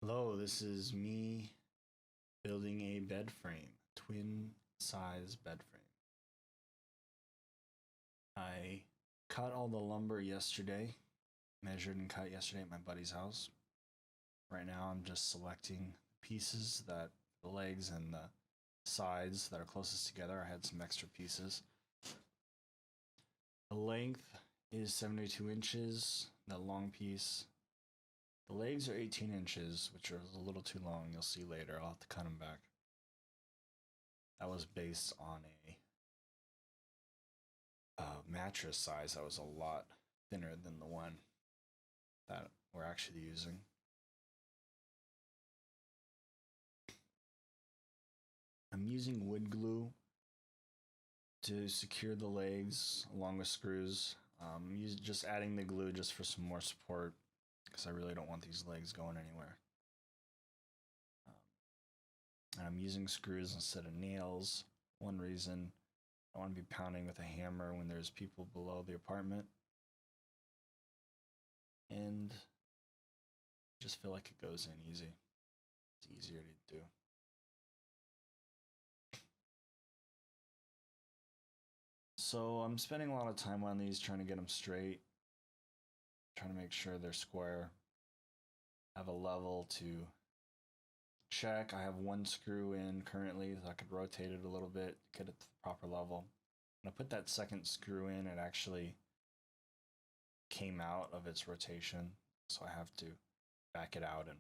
Hello, this is me building a bed frame, twin size bed frame. I cut all the lumber yesterday, measured and cut yesterday at my buddy's house. Right now I'm just selecting pieces that the legs and the sides that are closest together. I had some extra pieces. The length is 72 inches, the long piece. The legs are 18 inches, which are a little too long. You'll see later. I'll have to cut them back. That was based on a mattress size that was a lot thinner than the one that we're actually using. I'm using wood glue to secure the legs along with screws. Just adding the glue just for some more support because I really don't want these legs going anywhere. And I'm using screws instead of nails. One reason, I want to be pounding with a hammer when there's people below the apartment. And just feel like it goes in easy. It's easier to do. So I'm spending a lot of time on these, trying to get them straight, trying to make sure they're square. I have a level to check. I have one screw in currently, so I could rotate it a little bit, get it to the proper level. When I put that second screw in, it actually came out of its rotation, so I have to back it out and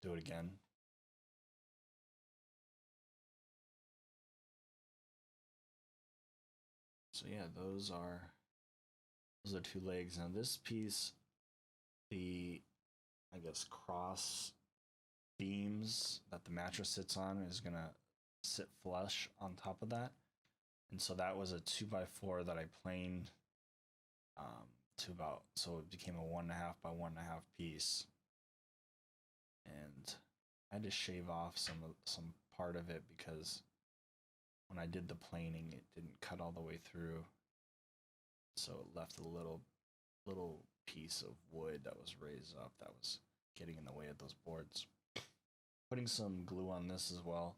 do it again. So yeah, those are two legs. Now this piece, the I guess cross beams that the mattress sits on is gonna sit flush on top of that, and so that was a 2x4 that I planed to about, so it became a 1.5 by 1.5 piece, and I had to shave off some part of it because when I did the planing, it didn't cut all the way through, so it left a little piece of wood that was raised up that was getting in the way of those boards. Putting some glue on this as well.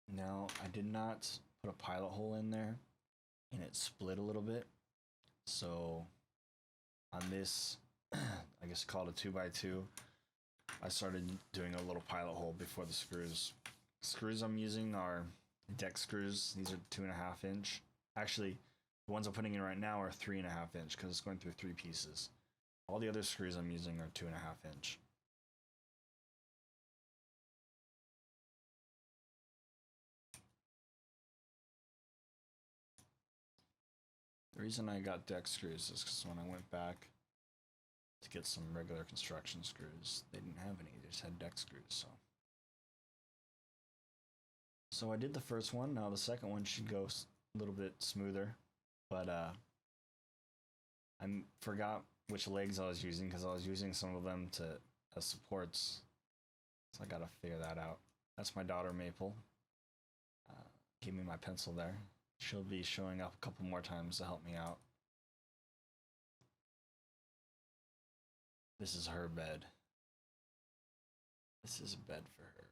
Now, I did not put a pilot hole in there, and it split a little bit. So on this, I guess called a 2x2, I started doing a little pilot hole before the screws. Screws I'm using are deck screws. These are 2.5 inch. Actually, the ones I'm putting in right now are 3.5 inch because it's going through 3 pieces. All the other screws I'm using are 2.5 inch. The reason I got deck screws is because when I went back to get some regular construction screws, they didn't have any. They just had deck screws. So I did the first one. Now the second one should go a little bit smoother, but I forgot which legs I was using because I was using some of them as supports. So I gotta figure that out. That's my daughter Maple. Gave me my pencil there. She'll be showing up a couple more times to help me out. This is her bed. This is a bed for her.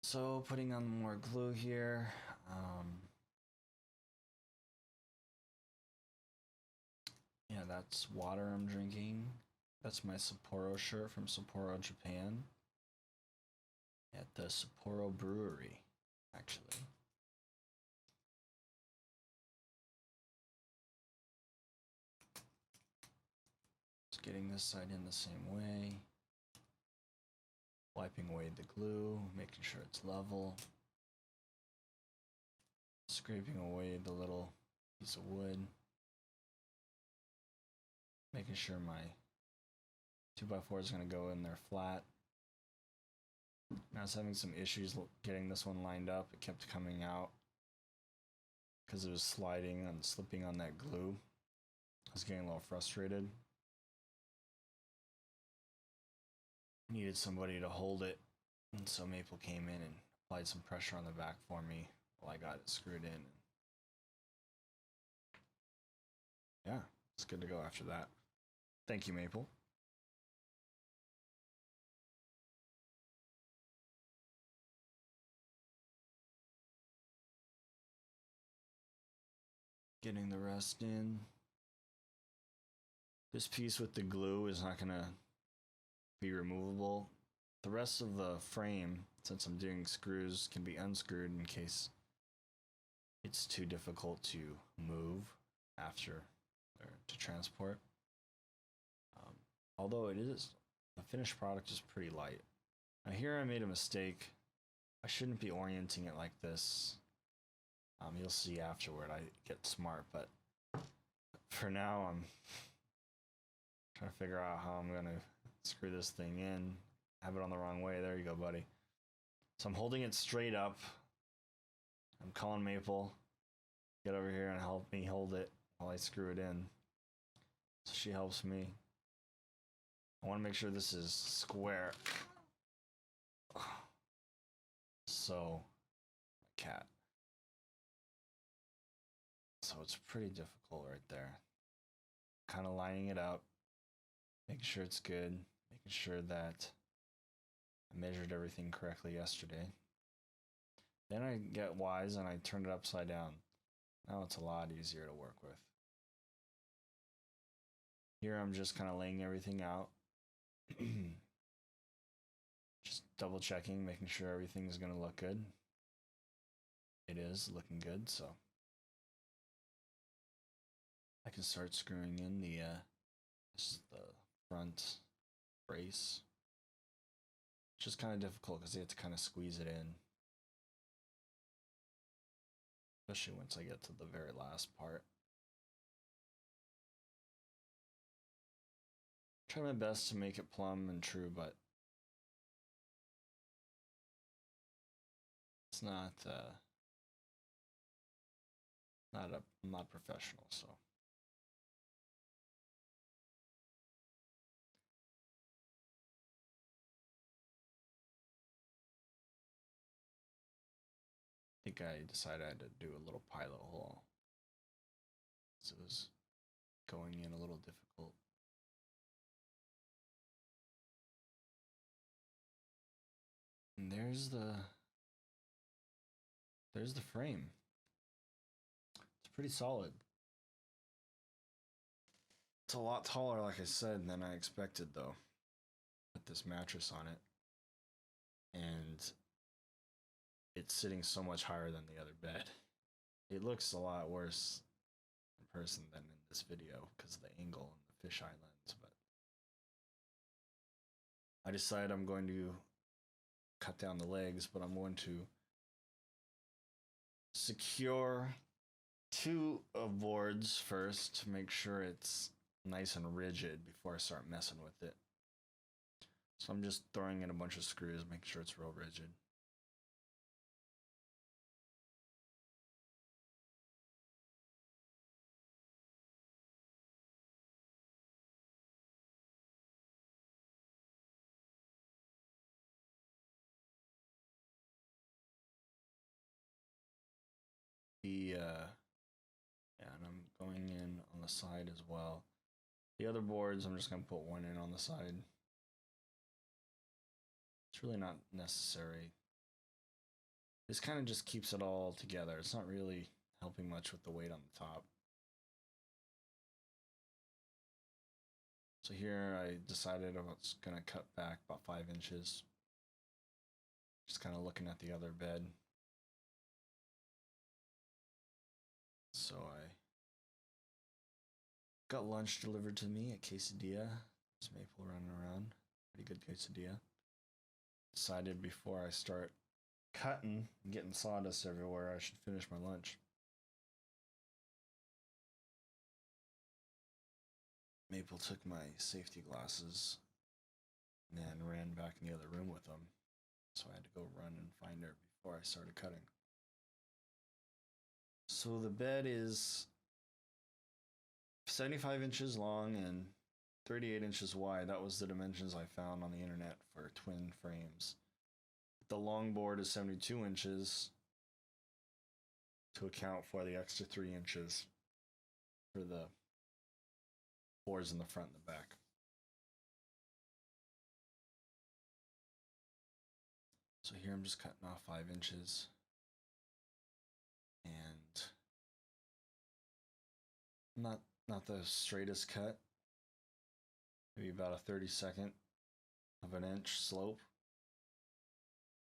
So putting on more glue here. Yeah, that's water I'm drinking. That's my Sapporo shirt from Sapporo, Japan. At the Sapporo Brewery, actually. Just getting this side in the same way. Wiping away the glue, making sure it's level. Scraping away the little piece of wood. Making sure my 2x4 is going to go in there flat. I was having some issues getting this one lined up. It kept coming out because it was sliding and slipping on that glue. I was getting a little frustrated. I needed somebody to hold it And so Maple came in and applied some pressure on the back for me while I got it screwed in. Yeah, it's good to go after that. Thank you, Maple. Getting the rest in. This piece with the glue is not gonna be removable. The rest of the frame, since I'm doing screws, can be unscrewed in case it's too difficult to move after or to transport. Although it is, the finished product is pretty light. Now here I made a mistake. I shouldn't be orienting it like this. You'll see afterward I get smart, but for now I'm trying to figure out how I'm gonna screw this thing in. Have it on the wrong way. There you go, buddy. So I'm holding it straight up. I'm calling Maple. Get over here and help me hold it while I screw it in. So she helps me. I want to make sure this is square. So, my cat. So it's pretty difficult right there. Kind of lining it up, making sure it's good, making sure that I measured everything correctly yesterday. Then I get wise and I turn it upside down. Now it's a lot easier to work with. Here I'm just kind of laying everything out. Just double checking, making sure everything's going to look good. It is looking good, so I can start screwing in the front brace. It's just kind of difficult because you have to kind of squeeze it in. Especially once I get to the very last part. Try my best to make it plumb and true, but it's not I'm not professional, so. I think I decided I had to do a little pilot hole. So it was going in a little difficult. And there's the frame. It's pretty solid. It's a lot taller, like I said, than I expected, though. Put this mattress on it. And it's sitting so much higher than the other bed. It looks a lot worse in person than in this video because of the angle and the fisheye lens, but I decided I'm going to cut down the legs, but I'm going to secure two boards first to make sure it's nice and rigid before I start messing with it. So I'm just throwing in a bunch of screws, making sure it's real rigid. And I'm going in on the side as well. The other boards, I'm just going to put one in on the side. It's really not necessary. This kind of just keeps it all together. It's not really helping much with the weight on the top. So here I decided I was going to cut back about 5 inches. Just kind of looking at the other bed. So I got lunch delivered to me, a quesadilla. It's Maple running around. Pretty good quesadilla. Decided before I start cutting and getting sawdust everywhere, I should finish my lunch. Maple took my safety glasses and then ran back in the other room with them. So I had to go run and find her before I started cutting. So the bed is 75 inches long and 38 inches wide. That was the dimensions I found on the internet for twin frames. the long board is 72 inches to account for the extra 3 inches for the boards in the front and the back. So here I'm just cutting off 5 inches, and not the straightest cut, maybe about a 32nd of an inch slope,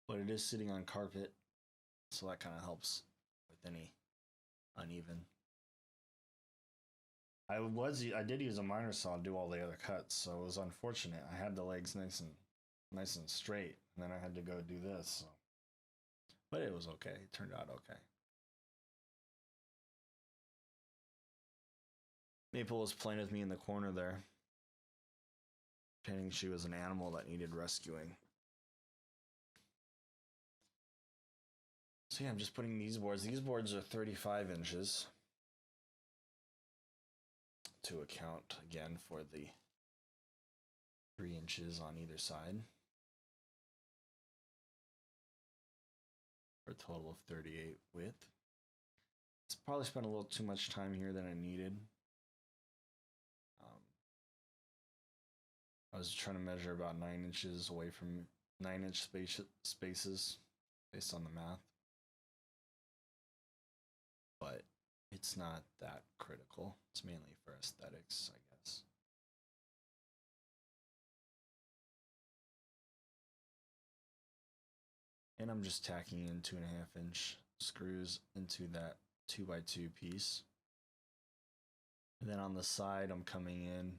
but it is sitting on carpet, so that kind of helps with any uneven. I did use a miter saw to do all the other cuts, so it was unfortunate. I had the legs nice and straight, and then I had to go do this. So. But it was okay. It turned out okay. Maple was playing with me in the corner there, pretending she was an animal that needed rescuing. So yeah, I'm just putting these boards. These boards are 35 inches to account again for the 3 inches on either side, for a total of 38 width. It's probably spent a little too much time here than I needed. I was trying to measure about 9 inches away from 9-inch spaces based on the math. But it's not that critical. It's mainly for aesthetics, I guess. And I'm just tacking in 2.5-inch screws into that 2x2 piece. And then on the side, I'm coming in,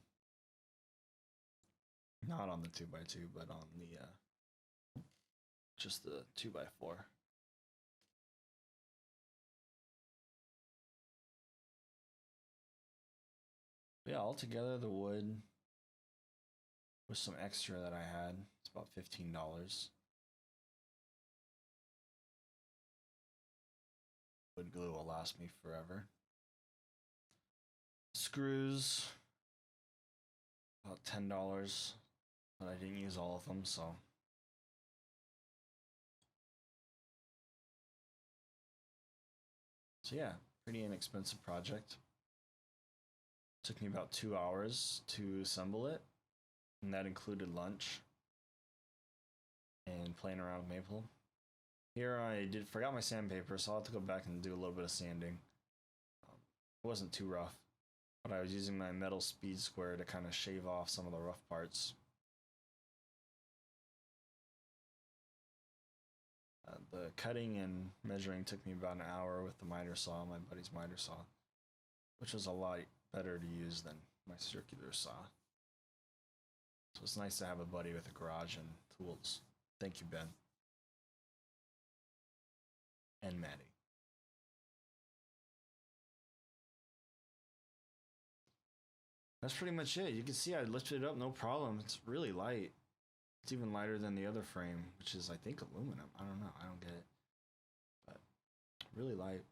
not on the 2x2, but on the just the 2x4. Yeah, altogether the wood with some extra that I had, it's about $15. Wood glue will last me forever. Screws, about $10, but I didn't use all of them, so. So yeah, pretty inexpensive project. Took me about 2 hours to assemble it, and that included lunch and playing around with maple. Here I forgot my sandpaper, so I'll have to go back and do a little bit of sanding. It wasn't too rough, but I was using my metal speed square to kind of shave off some of the rough parts. The cutting and measuring took me about an hour with the miter saw, my buddy's miter saw, which was a lot better to use than my circular saw. So it's nice to have a buddy with a garage and tools. Thank you, Ben. And Maddie. That's pretty much it. You can see I lifted it up, no problem. It's really light. It's even lighter than the other frame, which is, I think, aluminum. I don't know. I don't get it. But really light.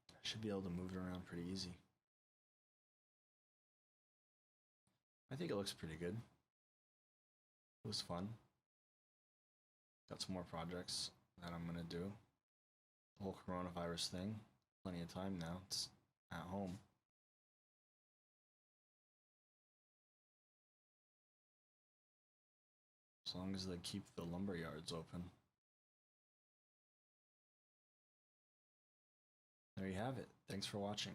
I should be able to move it around pretty easy. I think it looks pretty good. It was fun. Got some more projects that I'm going to do. The whole coronavirus thing. Plenty of time now. It's at home. As long as they keep the lumber yards open. There you have it. Thanks for watching.